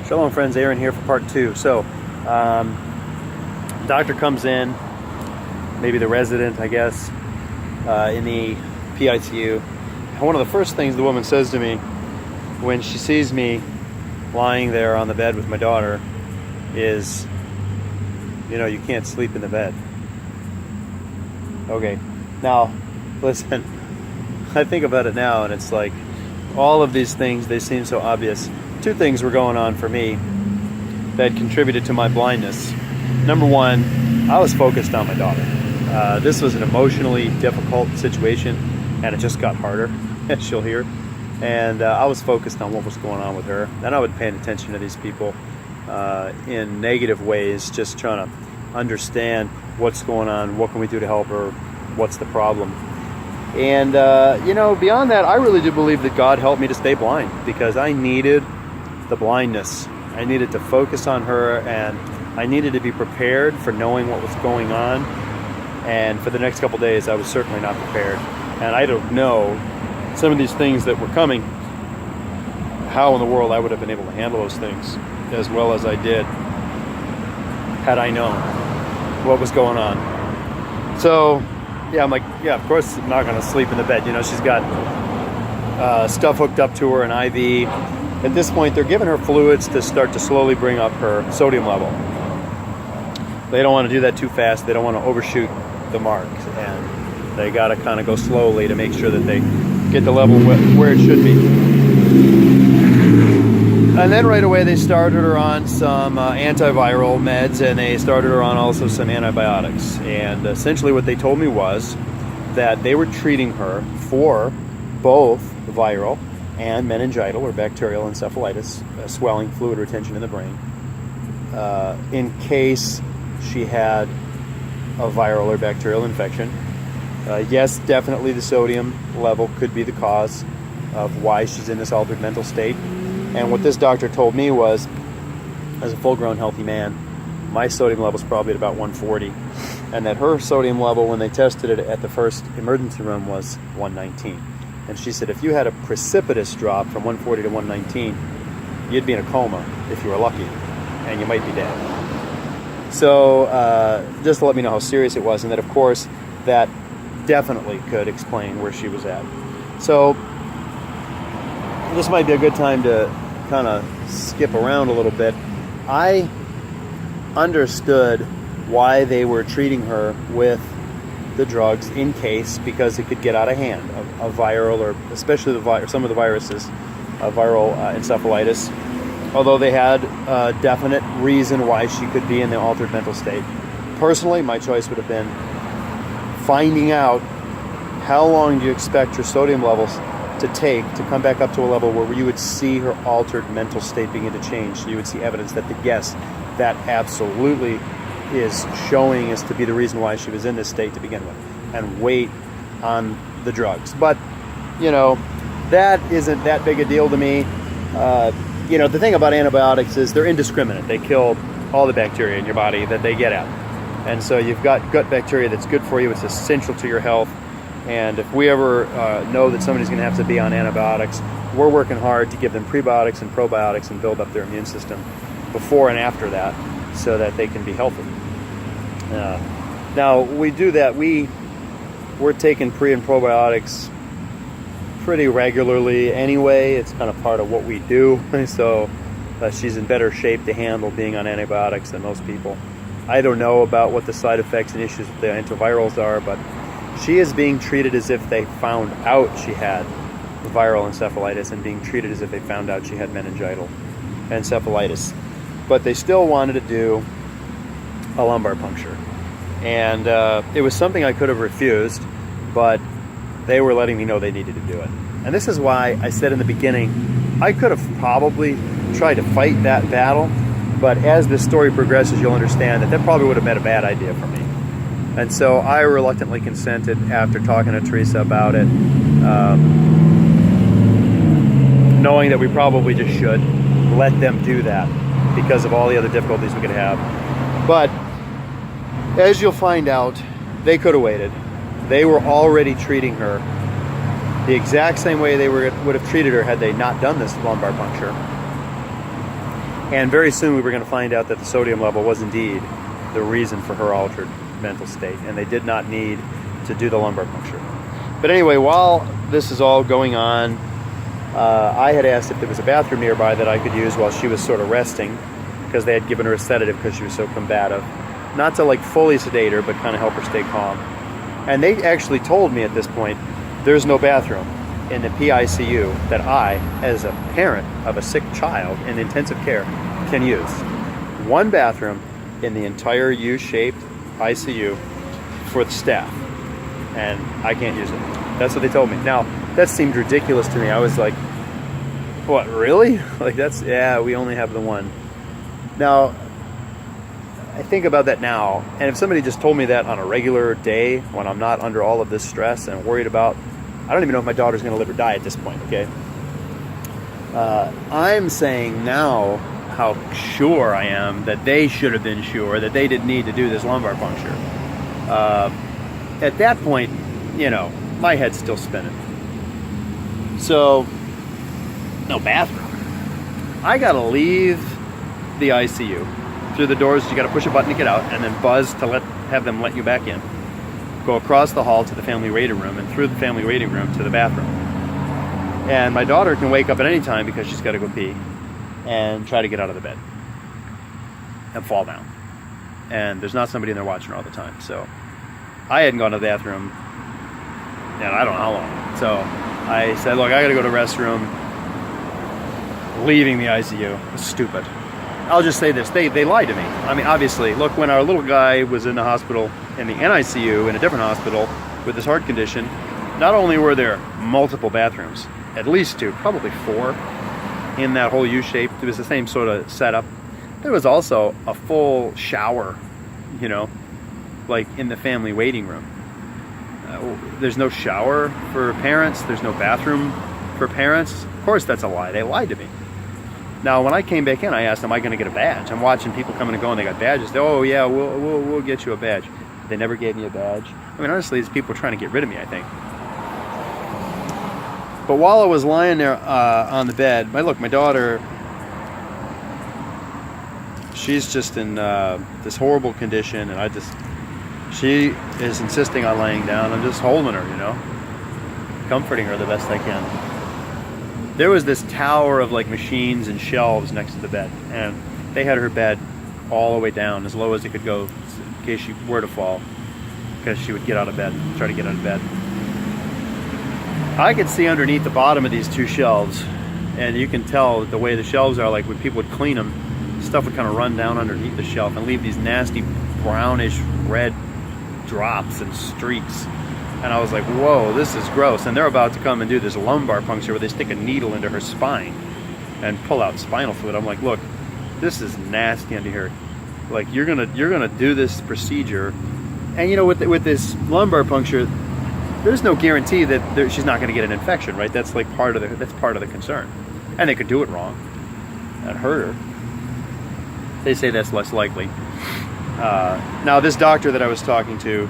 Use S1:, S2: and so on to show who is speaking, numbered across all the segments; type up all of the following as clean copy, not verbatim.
S1: Shalom friends, Aaron here for part 2. So, doctor comes in, maybe the resident, I guess, in the PICU. And one of the first things the woman says to me when she sees me lying there on the bed with my daughter is, you know, you can't sleep in the bed. Okay, now, listen, I think about it now and it's like, all of these things, they seem so obvious. Two things were going on for me that contributed to my blindness. Number one, I was focused on my daughter. This was an emotionally difficult situation, and it just got harder, as she'll hear. And I was focused on what was going on with her. And I would pay attention to these people in negative ways, just trying to understand what's going on, what can we do to help her, what's the problem. And, you know, beyond that, I really do believe that God helped me to stay blind, because I needed the blindness. I needed to focus on her, and I needed to be prepared for knowing what was going on. And for the next couple days, I was certainly not prepared. And I don't know, some of these things that were coming, how in the world I would have been able to handle those things as well as I did had I known what was going on. So, yeah, I'm like, yeah, of course I'm not going to sleep in the bed. You know, she's got stuff hooked up to her, an IV. At this point, they're giving her fluids to start to slowly bring up her sodium level. They don't want to do that too fast. They don't want to overshoot the mark. And they got to kind of go slowly to make sure that they get the level where it should be. And then right away, they started her on some antiviral meds, and they started her on also some antibiotics. And essentially what they told me was that they were treating her for both viral and meningital or bacterial encephalitis, swelling, fluid retention in the brain, in case she had a viral or bacterial infection. Yes, definitely the sodium level could be the cause of why she's in this altered mental state. And what this doctor told me was, as a full-grown healthy man, my sodium level is probably at about 140, and that her sodium level when they tested it at the first emergency room was 119. And she said if you had a precipitous drop from 140 to 119, you'd be in a coma if you were lucky, and you might be dead. So just to let me know how serious it was, and that of course that definitely could explain where she was at. So this might be a good time to kind of skip around a little bit. I understood why they were treating her with the drugs in case, because it could get out of hand, a viral, or especially some of the viruses, viral encephalitis, although they had a definite reason why she could be in the altered mental state. Personally, my choice would have been finding out how long do you expect her sodium levels to take to come back up to a level where you would see her altered mental state begin to change. You would see evidence that yes, that absolutely is showing us to be the reason why she was in this state to begin with, and wait on the drugs. But, you know, that isn't that big a deal to me. You know, the thing about antibiotics is they're indiscriminate. They kill all the bacteria in your body that they get at. And so you've got gut bacteria that's good for you. It's essential to your health. And if we ever know that somebody's going to have to be on antibiotics, we're working hard to give them prebiotics and probiotics and build up their immune system before and after that, so that they can be healthy. Now, we do that. We're taking pre and probiotics pretty regularly anyway. It's kind of part of what we do. So she's in better shape to handle being on antibiotics than most people. I don't know about what the side effects and issues with the antivirals are, but she is being treated as if they found out she had viral encephalitis, and being treated as if they found out she had meningital encephalitis. But they still wanted to do a lumbar puncture. And it was something I could have refused, but they were letting me know they needed to do it. And this is why I said in the beginning, I could have probably tried to fight that battle, but as this story progresses, you'll understand that probably would have been a bad idea for me. And so I reluctantly consented after talking to Teresa about it, knowing that we probably just should let them do that because of all the other difficulties we could have. But as you'll find out, they could have waited. They were already treating her the exact same way they would have treated her had they not done this lumbar puncture. And very soon we were going to find out that the sodium level was indeed the reason for her altered mental state, and they did not need to do the lumbar puncture. But anyway, while this is all going on, I had asked if there was a bathroom nearby that I could use while she was sort of resting, because they had given her a sedative because she was so combative. Not to like fully sedate her, but kind of help her stay calm. And they actually told me at this point, there's no bathroom in the PICU that I, as a parent of a sick child in intensive care, can use. One bathroom in the entire U-shaped ICU for the staff, and I can't use it. That's what they told me. Now, that seemed ridiculous to me. I was like, what, really? Like, yeah, we only have the one. Now, I think about that now, and if somebody just told me that on a regular day when I'm not under all of this stress and worried about, I don't even know if my daughter's going to live or die at this point, okay? I'm saying now how sure I am that they should have been sure that they didn't need to do this lumbar puncture. At that point, you know, my head's still spinning. So, no bathroom. I gotta leave the ICU. Through the doors, you gotta push a button to get out, and then buzz to have them let you back in. Go across the hall to the family waiting room, and through the family waiting room to the bathroom. And my daughter can wake up at any time because she's gotta go pee, and try to get out of the bed and fall down. And there's not somebody in there watching her all the time. So I hadn't gone to the bathroom and I don't know how long. So I said, look, I gotta go to the restroom. Leaving the ICU. It was stupid. I'll just say this, they lied to me. I mean, obviously, look, when our little guy was in the hospital, in the NICU, in a different hospital with his heart condition, not only were there multiple bathrooms, at least 2, probably 4, in that whole U-shape. It was the same sort of setup. There was also a full shower, you know, like in the family waiting room. There's no shower for parents. There's no bathroom for parents. Of course, that's a lie. They lied to me. Now, when I came back in, I asked, am I going to get a badge? I'm watching people coming and going. They got badges. They, oh, yeah, we'll get you a badge. They never gave me a badge. I mean, honestly, these people are trying to get rid of me, I think. But while I was lying there on the bed, my daughter, she's just in this horrible condition, and she is insisting on laying down. I'm just holding her, you know, comforting her the best I can. There was this tower of like machines and shelves next to the bed, and they had her bed all the way down, as low as it could go, in case she were to fall, because she would get out of bed, try to get out of bed. I could see underneath the bottom of these 2 shelves, and you can tell the way the shelves are, like when people would clean them, stuff would kind of run down underneath the shelf and leave these nasty brownish red drops and streaks. And I was like, whoa, this is gross. And they're about to come and do this lumbar puncture where they stick a needle into her spine and pull out spinal fluid. I'm like, look, this is nasty under here. Like, you're gonna do this procedure, and you know, with this lumbar puncture, there's no guarantee that she's not going to get an infection, right? That's like part of the concern. And they could do it wrong and hurt her. They say that's less likely. Now, this doctor that I was talking to,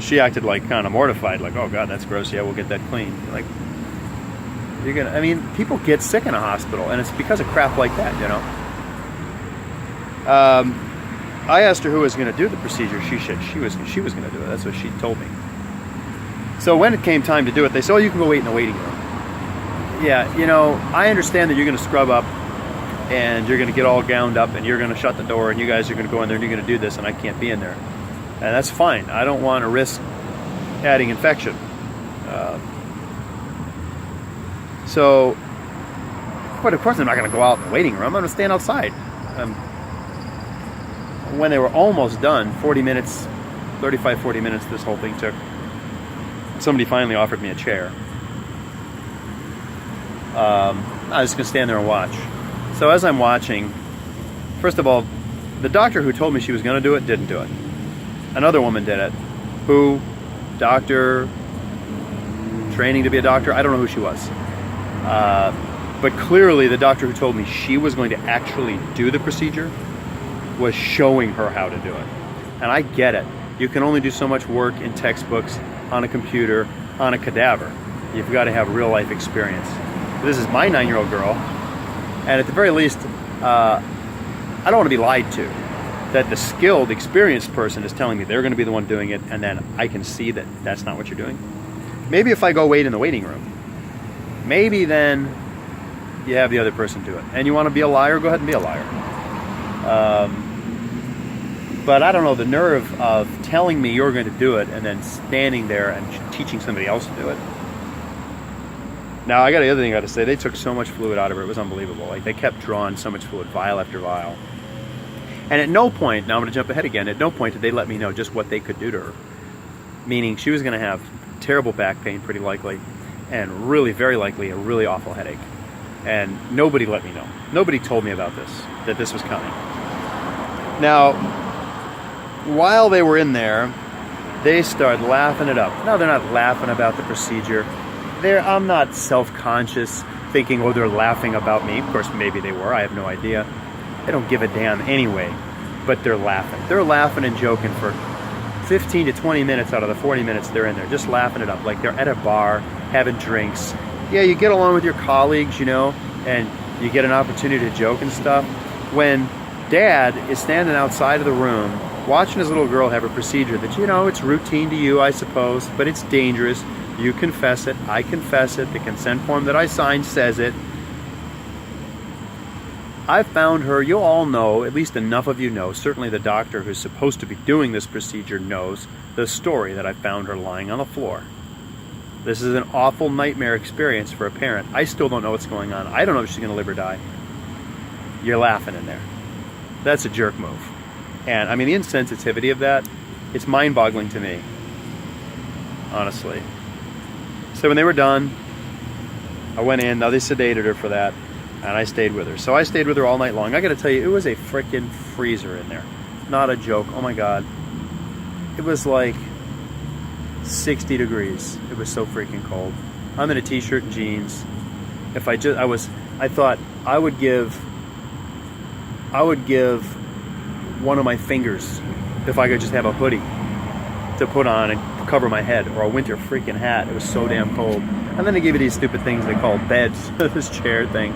S1: she acted like kind of mortified, like, oh God, that's gross. Yeah, we'll get that clean. Like, I mean, people get sick in a hospital, and it's because of crap like that, you know? I asked her who was going to do the procedure. She said she was going to do it. That's what she told me. So when it came time to do it, they said, oh, you can go wait in the waiting room. Yeah, you know, I understand that you're going to scrub up and you're going to get all gowned up and you're going to shut the door and you guys are going to go in there and you're going to do this and I can't be in there. And that's fine. I don't want to risk adding infection. But of course I'm not going to go out in the waiting room. I'm going to stand outside. When they were almost done, 40 minutes, 35, 40 minutes this whole thing took, somebody finally offered me a chair. I was going to stand there and watch. So as I'm watching, first of all, the doctor who told me she was going to do it didn't do it. Another woman did it, who, doctor, training to be a doctor, I don't know who she was. But clearly the doctor who told me she was going to actually do the procedure was showing her how to do it. And I get it. You can only do so much work in textbooks, on a computer, on a cadaver. You've got to have real life experience. This is my 9-year-old girl, and at the very least, I don't want to be lied to. That the skilled, experienced person is telling me they're going to be the one doing it, and then I can see that that's not what you're doing. Maybe if I go wait in the waiting room, maybe then you have the other person do it. And you want to be a liar, go ahead and be a liar. But I don't know, the nerve of telling me you're going to do it and then standing there and teaching somebody else to do it. Now, I got the other thing I got to say. They took so much fluid out of her. It was unbelievable. Like, they kept drawing so much fluid, vial after vial. And at no point, now I'm going to jump ahead again, at no point did they let me know just what they could do to her. Meaning she was going to have terrible back pain, pretty likely, and really, very likely, a really awful headache. And nobody let me know. Nobody told me about this, that this was coming. Now, while they were in there, they started laughing it up. No, they're not laughing about the procedure. I'm not self-conscious, thinking, oh, they're laughing about me. Of course, maybe they were. I have no idea. They don't give a damn anyway, but they're laughing. They're laughing and joking for 15 to 20 minutes out of the 40 minutes they're in there, just laughing it up like they're at a bar, having drinks. Yeah, you get along with your colleagues, you know, and you get an opportunity to joke and stuff. When Dad is standing outside of the room, watching his little girl have a procedure that, you know, it's routine to you, I suppose, but it's dangerous. You confess it, I confess it, the consent form that I signed says it. I found her, you all know, at least enough of you know, certainly the doctor who's supposed to be doing this procedure knows the story that I found her lying on the floor. This is an awful nightmare experience for a parent. I still don't know what's going on. I don't know if she's going to live or die. You're laughing in there. That's a jerk move. And I mean, the insensitivity of that, it's mind-boggling to me, honestly. So when they were done, I went in. Now they sedated her for that. And I stayed with her. So I stayed with her all night long. I got to tell you, it was a freaking freezer in there. Not a joke. Oh my God. It was like 60 degrees. It was so freaking cold. I'm in a t-shirt and jeans. I thought I would give one of my fingers if I could just have a hoodie to put on and cover my head, or a winter freaking hat. It was so damn cold. And then they give you these stupid things they call beds, this chair thing.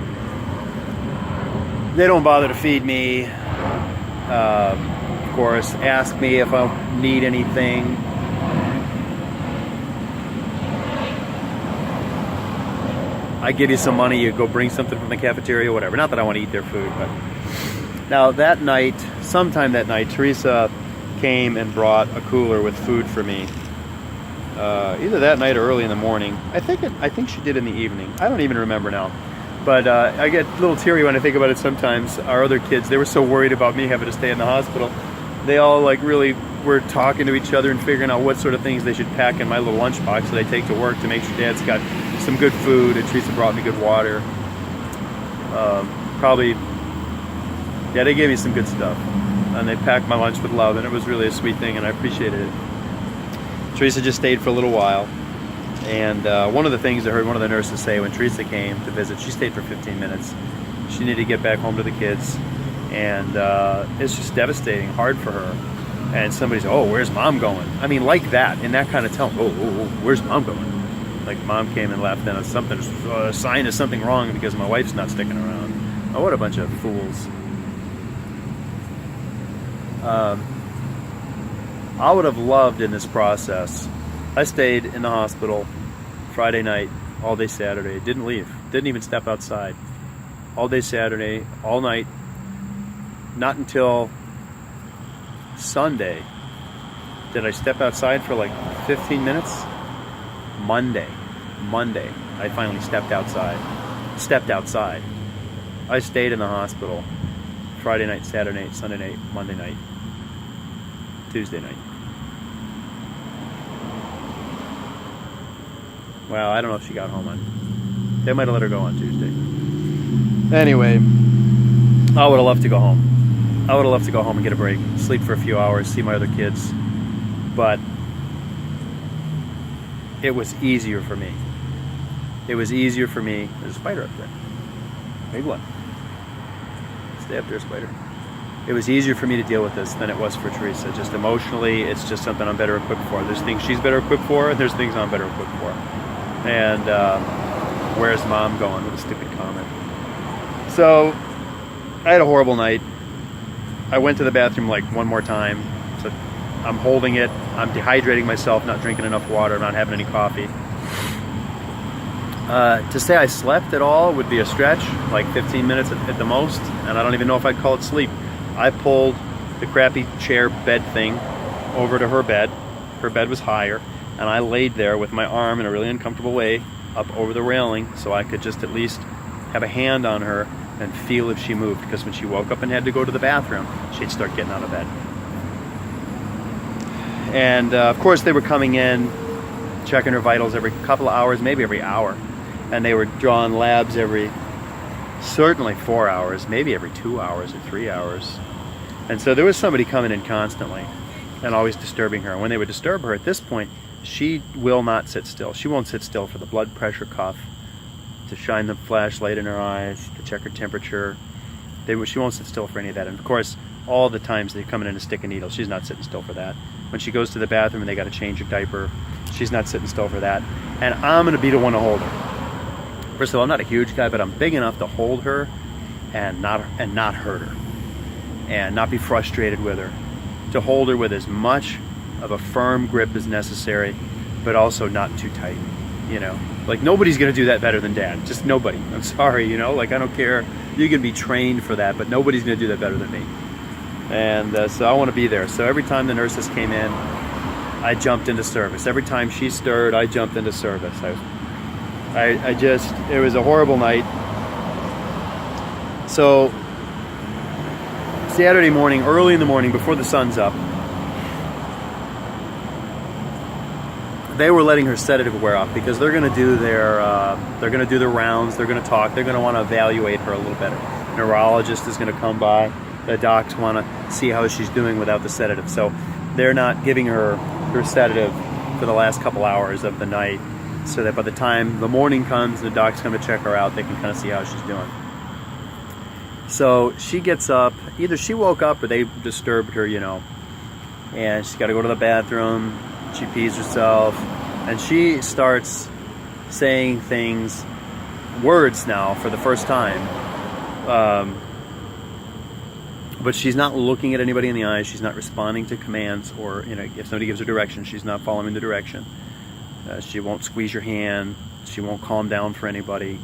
S1: They don't bother to feed me, of course, ask me if I need anything. I give you some money, you go bring something from the cafeteria, whatever. Not that I want to eat their food, but... Now that night, sometime that night, Teresa came and brought a cooler with food for me. Either that night or early in the morning. I think she did in the evening. I don't even remember now. But I get a little teary when I think about it sometimes. Our other kids, they were so worried about me having to stay in the hospital. They all like really were talking to each other and figuring out what sort of things they should pack in my little lunchbox that I take to work to make sure Dad's got some good food. And Teresa brought me good water. Yeah, they gave me some good stuff. And they packed my lunch with love, and it was really a sweet thing, and I appreciated it. Teresa just stayed for a little while. And one of the things I heard one of the nurses say when Teresa came to visit, she stayed for 15 minutes. She needed to get back home to the kids. And it's just devastating, hard for her. And somebody's, oh, where's Mom going? I mean, like that, in that kind of tone. Oh, where's Mom going? Like Mom came and left, and a sign of something wrong because my wife's not sticking around. Oh, what a bunch of fools. I would have loved in this process. I stayed in the hospital Friday night, all day Saturday. Didn't leave. Didn't even step outside. All day Saturday, all night. Not until Sunday did I step outside for like 15 minutes. Monday, I finally stepped outside. I stayed in the hospital Friday night, Saturday night, Sunday night, Monday night, Tuesday night. Well, I don't know if she got home on... They might have let her go on Tuesday. Anyway, I would have loved to go home. I would have loved to go home and get a break, sleep for a few hours, see my other kids. But it was easier for me. There's a spider up there. Big one. Stay up there, spider. It was easier for me to deal with this than it was for Teresa. Just emotionally, it's just something I'm better equipped for. There's things she's better equipped for, and there's things I'm better equipped for. And where's Mom going with a stupid comment? So I had a horrible night. I went to the bathroom like one more time. So I'm holding it. I'm dehydrating myself, not drinking enough water, not having any coffee. To say I slept at all would be a stretch, like 15 minutes at the most, and I don't even know if I'd call it sleep. I pulled the crappy chair bed thing over to her bed. Her bed was higher, and I laid there with my arm in a really uncomfortable way up over the railing so I could just at least have a hand on her and feel if she moved, because when she woke up and had to go to the bathroom, she'd start getting out of bed. And of course they were coming in, checking her vitals every couple of hours, maybe every hour. And they were drawing labs certainly 4 hours, maybe every 2 hours or 3 hours. And so there was somebody coming in constantly and always disturbing her. And when they would disturb her at this point, she will not sit still. She won't sit still for the blood pressure cuff, to shine the flashlight in her eyes, to check her temperature. She won't sit still for any of that. And of course, all the times they're coming in to stick a needle, she's not sitting still for that. When she goes to the bathroom and they got to change her diaper, she's not sitting still for that. And I'm going to be the one to hold her. First of all, I'm not a huge guy, but I'm big enough to hold her and not hurt her, and not be frustrated with her. To hold her with as much of a firm grip as necessary, but also not too tight. You know, like nobody's gonna do that better than Dad. Just nobody. I'm sorry, you know, like I don't care. You can be trained for that, but nobody's gonna do that better than me. And so I want to be there. So every time the nurses came in, I jumped into service. Every time she stirred, I jumped into service. It was a horrible night. So Saturday morning, early in the morning, before the sun's up, they were letting her sedative wear off because they're going to do their rounds. They're going to talk. They're going to want to evaluate her a little better. Neurologist is going to come by. The docs want to see how she's doing without the sedative. So they're not giving her sedative for the last couple hours of the night, so that by the time the morning comes, the docs come to check her out, they can kind of see how she's doing. So she gets up. Either she woke up or they disturbed her, you know, and she's got to go to the bathroom. She pees herself, and she starts saying words now for the first time. But she's not looking at anybody in the eyes. She's not responding to commands, or, you know, if somebody gives her direction, she's not following the direction. She won't squeeze your hand. She won't calm down for anybody.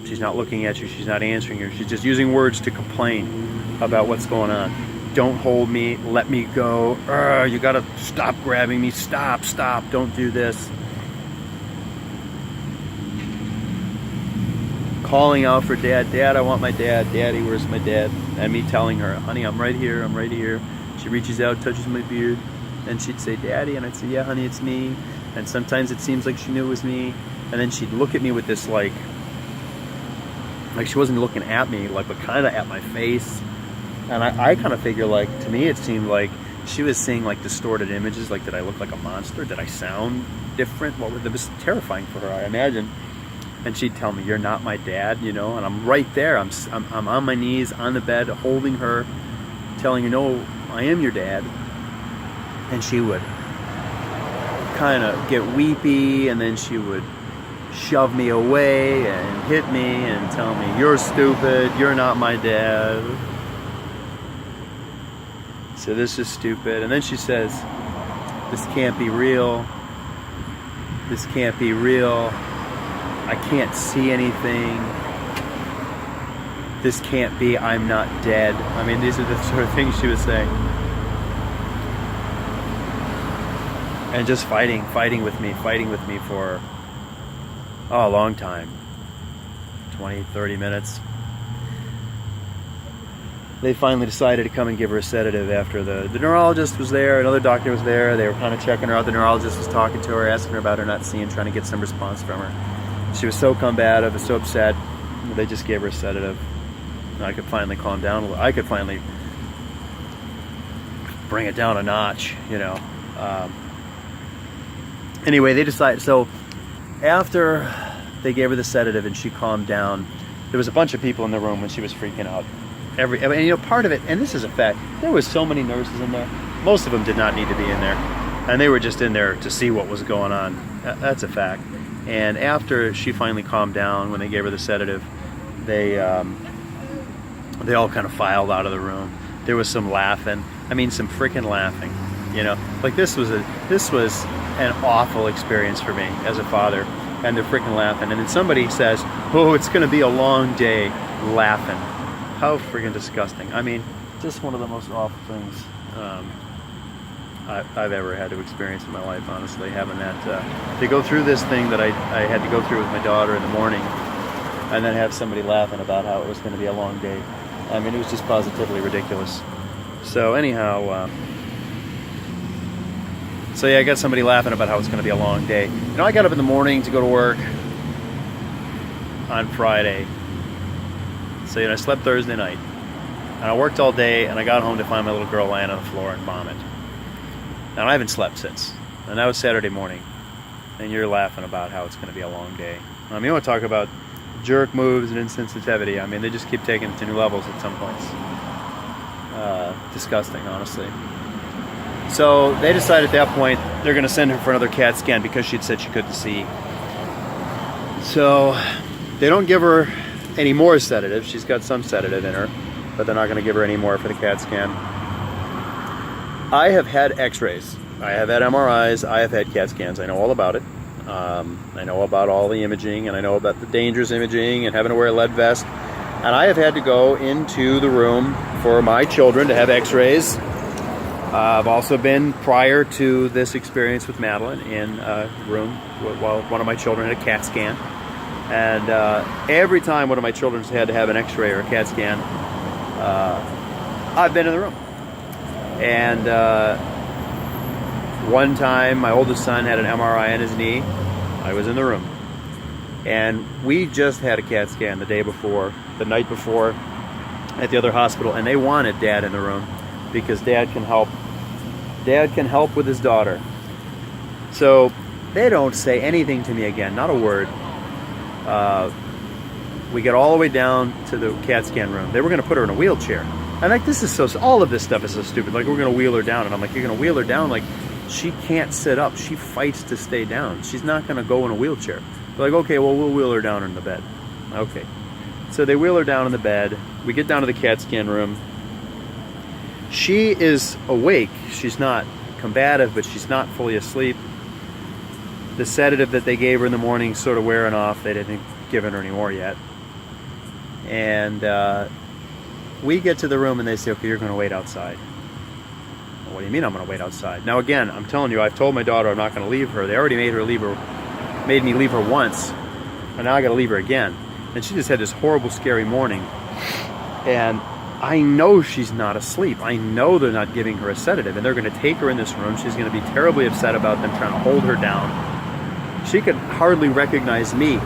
S1: She's not looking at you. She's not answering you. She's just using words to complain about what's going on. Don't hold me. Let me go. You gotta stop grabbing me. Stop. Don't do this. Calling out for Dad. Dad, I want my dad. Daddy, where's my dad? And me telling her, honey, I'm right here. I'm right here. She reaches out, touches my beard, and she'd say, Daddy, and I'd say, yeah, honey, it's me. And sometimes it seems like she knew it was me, and then she'd look at me with this like she wasn't looking at me, like, but kind of at my face. And I kind of figure, like, to me it seemed like she was seeing like distorted images, like, did I look like a monster? Did I sound different? It was terrifying for her, I imagine. And she'd tell me, you're not my dad, you know, and I'm right there. I'm on my knees on the bed holding her, telling her, no, I am your dad. And she would kind of get weepy, and then she would shove me away and hit me and tell me, you're stupid, you're not my dad. So this is stupid. And then she says, this can't be real. This can't be real. I can't see anything. This can't be, I'm not dead. I mean, these are the sort of things she was saying. And just fighting with me for a long time. 20, 30 minutes. They finally decided to come and give her a sedative after the neurologist was there, another doctor was there. They were kind of checking her out. The neurologist was talking to her, asking her about her not seeing, trying to get some response from her. She was so combative and so upset, they just gave her a sedative. And I could finally calm down a little. I could finally bring it down a notch, you know. Anyway, they decided, so after they gave her the sedative and she calmed down, there was a bunch of people in the room when she was freaking out. And, you know, part of it, and this is a fact, there was so many nurses in there. Most of them did not need to be in there. And they were just in there to see what was going on. That's a fact. And after she finally calmed down, when they gave her the sedative, they They all kind of filed out of the room. There was some laughing. I mean, some freaking laughing. You know, like this was an awful experience for me as a father, and they're freaking laughing. And then somebody says, "Oh, it's going to be a long day," laughing. How freaking disgusting! I mean, just one of the most awful things I've ever had to experience in my life. Honestly, having that to go through this thing that I had to go through with my daughter in the morning, and then have somebody laughing about how it was going to be a long day. I mean, it was just positively ridiculous. So anyhow, so yeah, I got somebody laughing about how it's going to be a long day. You know, I got up in the morning to go to work on Friday. So, you know, I slept Thursday night. And I worked all day, and I got home to find my little girl laying on the floor and vomit. And I haven't slept since. And that was Saturday morning. And you're laughing about how it's going to be a long day. I mean, you want to talk about jerk moves and insensitivity. I mean, they just keep taking it to new levels at some points. Disgusting, honestly. So they decided at that point they're going to send her for another CAT scan because she'd said she couldn't see. So they don't give her any more sedative. She's got some sedative in her, but they're not going to give her any more for the CAT scan. I have had x-rays. I have had MRIs. I have had CAT scans. I know all about it. I know about all the imaging, and I know about the dangerous imaging and having to wear a lead vest. And I have had to go into the room for my children to have x-rays. I've also been, prior to this experience with Madeline, in a room while one of my children had a CAT scan. And every time one of my children had to have an x-ray or a CAT scan, I've been in the room. And one time my oldest son had an MRI on his knee. I was in the room. And we just had a CAT scan the night before at the other hospital, and they wanted Dad in the room because Dad can help with his daughter. So they don't say anything to me again, not a word. We get all the way down to the CAT scan room. They were going to put her in a wheelchair. And like, this is all of this stuff is so stupid. Like, we're going to wheel her down. And I'm like, you're going to wheel her down? Like, she can't sit up. She fights to stay down. She's not going to go in a wheelchair. They're like, okay, well, we'll wheel her down in the bed. Okay. So they wheel her down in the bed. We get down to the CAT scan room. She is awake. She's not combative, but she's not fully asleep. The sedative that they gave her in the morning sort of wearing off. They didn't give her any more yet. And we get to the room and they say, okay, you're going to wait outside. Well, what do you mean I'm going to wait outside? Now again, I'm telling you, I've told my daughter I'm not going to leave her. They already made me leave her once, and now I got to leave her again. And she just had this horrible, scary morning. And I know she's not asleep. I know they're not giving her a sedative, and they're going to take her in this room. She's going to be terribly upset about them trying to hold her down. She could hardly recognize me.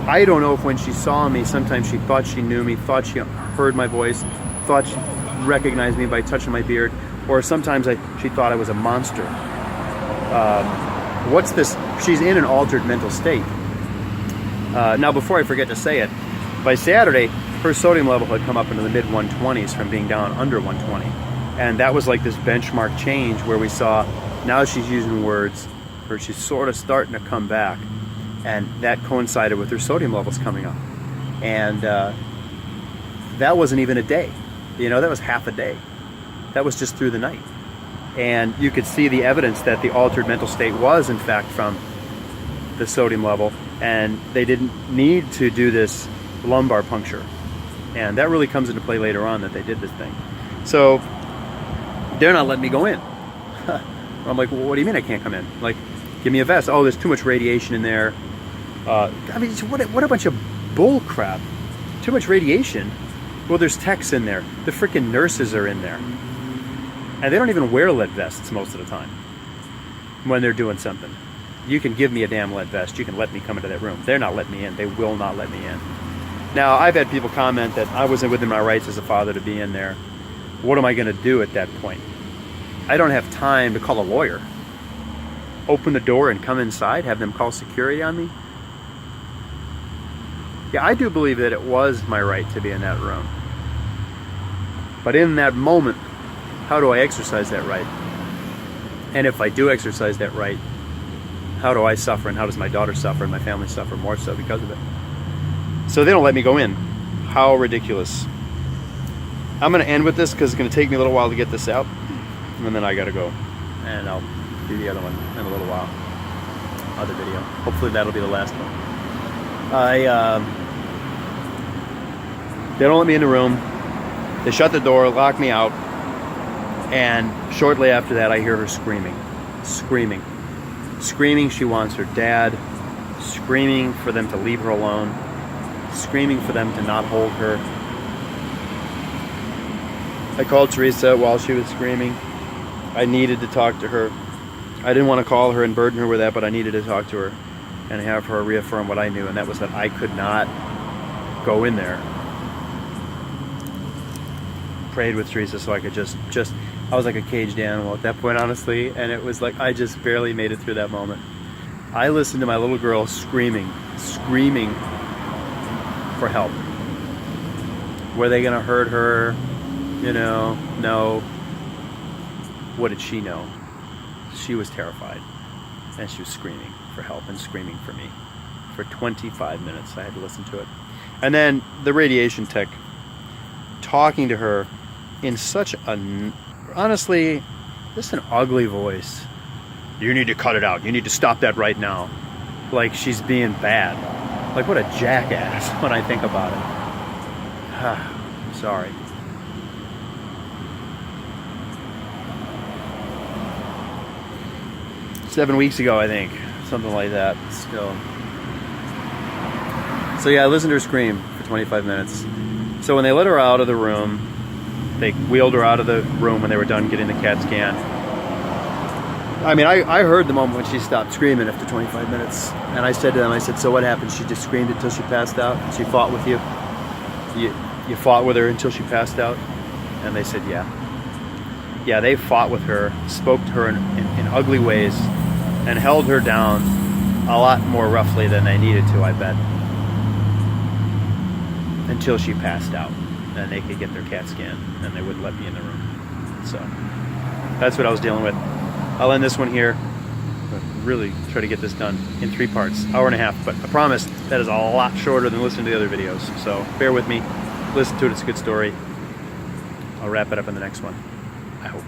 S1: I don't know if when she saw me, sometimes she thought she knew me, thought she heard my voice, thought she recognized me by touching my beard, or sometimes she thought I was a monster. What's this? She's in an altered mental state. Now, before I forget to say it, by Saturday, her sodium level had come up into the mid-120s from being down under 120. And that was like this benchmark change where we saw now she's using words, or she's sort of starting to come back. And that coincided with her sodium levels coming up. And that wasn't even a day. You know, that was half a day. That was just through the night. And you could see the evidence that the altered mental state was, in fact, from the sodium level. And they didn't need to do this lumbar puncture. And that really comes into play later on, that they did this thing. So they're not letting me go in. I'm like, well, what do you mean I can't come in? Like, give me a vest. Oh, there's too much radiation in there. I mean, what a bunch of bull crap. Too much radiation. Well, there's techs in there. The freaking nurses are in there. And they don't even wear lead vests most of the time when they're doing something. You can give me a damn lead vest. You can let me come into that room. They're not letting me in. They will not let me in. Now, I've had people comment that I wasn't within my rights as a father to be in there. What am I going to do at that point? I don't have time to call a lawyer. Open the door and come inside, have them call security on me? Yeah, I do believe that it was my right to be in that room. But in that moment, how do I exercise that right? And if I do exercise that right, how do I suffer, and how does my daughter suffer, and my family suffer more so because of it? So they don't let me go in. How ridiculous. I'm going to end with this because it's going to take me a little while to get this out. And then I got to go. And I'll do the other one in a little while. Other video. Hopefully that'll be the last one. They don't let me in the room. They shut the door, lock me out. And shortly after that, I hear her screaming. Screaming. Screaming she wants her dad. Screaming for them to leave her alone. Screaming for them to not hold her. I called Teresa while she was screaming. I needed to talk to her. I didn't want to call her and burden her with that, but I needed to talk to her and have her reaffirm what I knew, and that was that I could not go in there. Prayed with Teresa so I could just I was like a caged animal at that point, honestly, and it was like I just barely made it through that moment. I listened to my little girl screaming for help. Were they gonna hurt her? You know, no. What did she know? She was terrified, and she was screaming for help and screaming for me. For 25 minutes, I had to listen to it. And then the radiation tech talking to her in such a, honestly, just an ugly voice. You need to cut it out. You need to stop that right now. Like she's being bad. Like what a jackass when I think about it. Sorry. Seven weeks ago, I think. Something like that. Still. So yeah, I listened to her scream for 25 minutes. So when they let her out of the room, they wheeled her out of the room when they were done getting the CAT scan. I mean, I heard the moment when she stopped screaming after 25 minutes. And I said to them, I said, so what happened? She just screamed until she passed out? She fought with you? You fought with her until she passed out? And they said, yeah. Yeah, they fought with her, spoke to her in ugly ways, and held her down a lot more roughly than they needed to, I bet. Until she passed out. And they could get their CAT scan, and they wouldn't let me in the room. So, that's what I was dealing with. I'll end this one here. But really try to get this done in 3 parts, hour and a half. But I promise that is a lot shorter than listening to the other videos. So bear with me. Listen to it. It's a good story. I'll wrap it up in the next one. I hope.